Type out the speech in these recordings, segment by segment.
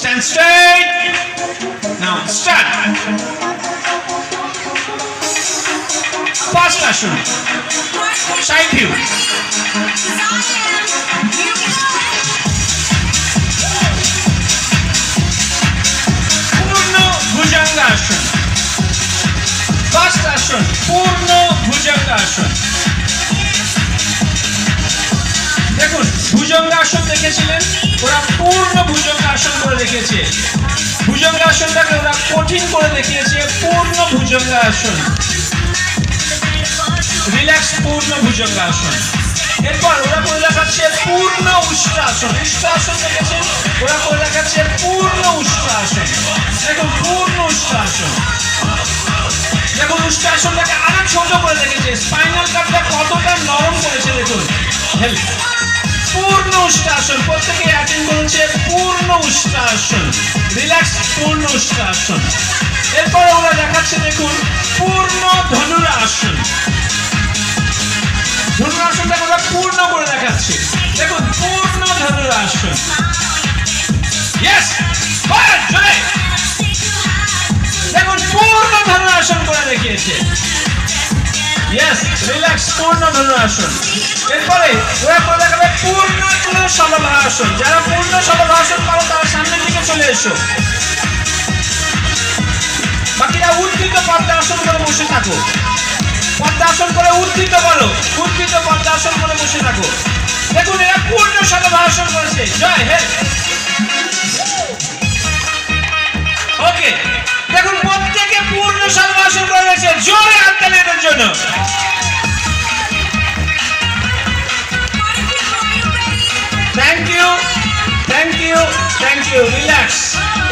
Stand straight. Now start. Fast asana. Side view. Purna bhujanga asana. Fast asana. Purna bhujanga asana. দেখুন ভুজঙ্গাসন দেখেছিলেন, ওরা পূর্ণ ভুজঙ্গাসন করে দেখিয়েছে। ভুজঙ্গাসনটাকে ওরা কঠিন করে দেখিয়েছে পূর্ণ ভুজঙ্গাসন, রিল্যাক্স পূর্ণ ভুজঙ্গাসন। এরপর ওরা করে দেখাচ্ছে পূর্ণ উষ্ট্রাসন। উষ্ট্রাসন দেখেছেন, ওরা করে দেখাচ্ছে পূর্ণ উষ্ট্রাসন। দেখুন পূর্ণ উষ্ট্রাসন। দেখুন উষ্ট্রাসনটাকে আরো ছোট করে দেখেছে, স্পাইনাল কার্ডটা কতটা নরম করেছে দেখুন। হেল্প পূর্ণ উষ্ট্রাসন প্রত্যেকে অ্যাটেন্ড করেছে। পূর্ণ উষ্ট্রাসন, রিল্যাক্স পূর্ণ উষ্ট্রাসন। এরপরে ওরা দেখাচ্ছে দেখুন পূর্ণ ধনুরাসন। ধনুরাসনটাকে ওরা পূর্ণ করে দেখাচ্ছে। দেখুন পূর্ণ ধনুরাসন। ইয়েস, জোরে দেখুন পূর্ণ ধনুরাসন করে দেখিয়েছে। ইয়েস, রিল্যাক্স পূর্ণ ধনুরাসন। এরপরে ওরা করে দেখাবে পূর্ণ শলভাসন। যারা পূর্ণ শলভাসন পারো তারা সামনের দিকে চলে এসো। বাকিরা উদ্ধৃত পদ্মাসন করে বসে থাকো। পদ্মাসন করে উদ্ধৃত করো, উদ্ধৃত পদ্মাসন করে বসে থাকো। দেখুন এরা পূর্ণ শলভাসন করেছে। জয় হে। ওকে, দেখুন প্রত্যেকে পূর্ণ শলভাসন করে রয়েছে। জোরে হাততালি এদের জন্য। Thank you, thank you, thank you. Relax.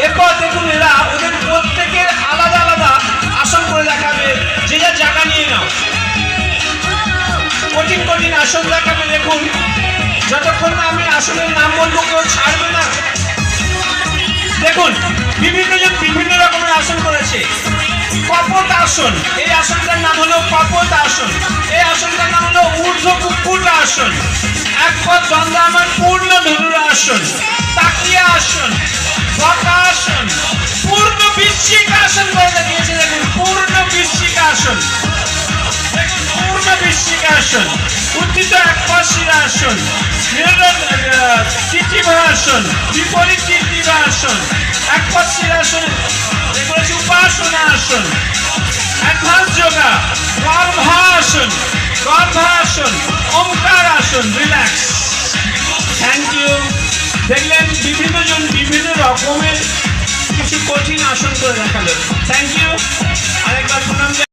এরপর দেখুন এরা ওদের প্রত্যেকের আলাদা আলাদা আসন করে দেখাবে। যে যা জায়গা নিয়ে নাও। কঠিন কঠিন আসন দেখাবে। দেখুন যতক্ষণ না আমি আসনের নাম বলবো কেউ ছাড়বে না। দেখুন বিভিন্ন জন বিভিন্ন রকমের আসন করেছে। কপট আসন, এই আসনটার নাম হলো কপট আসন। এই আসনটার নাম হলো ঊর্ধ্ব কুক্কুট আসন। এক পদ দণ্ডায়মান পূর্ণ ধনুরাসন। তাকিয়া আসন, বকাসন, পূর্ণ বৃশ্চিকাসন করে দেখিয়েছে। দেখুন পূর্ণ বৃশ্চিকাসন। দেখুন পূর্ণ বৃশ্চিকাসন। উত্থিত এক পদ শিরাসন, তৃতীয়াসন, বিপরীত তৃতীয়াসন, এক পদ শিরাসন। এগুলো হচ্ছে উপাসনা আসন। অ্যাডভান্স যোগা, গর্ভাসন, গর্ভাসন, ওমকার আসন। রিল্যাক্স। Thank you. দেখলেন বিভিন্ন জন বিভিন্ন রকমের কিছু কঠিন আসন করে দেখালেন। Thank you. আরেকবার প্রণাম।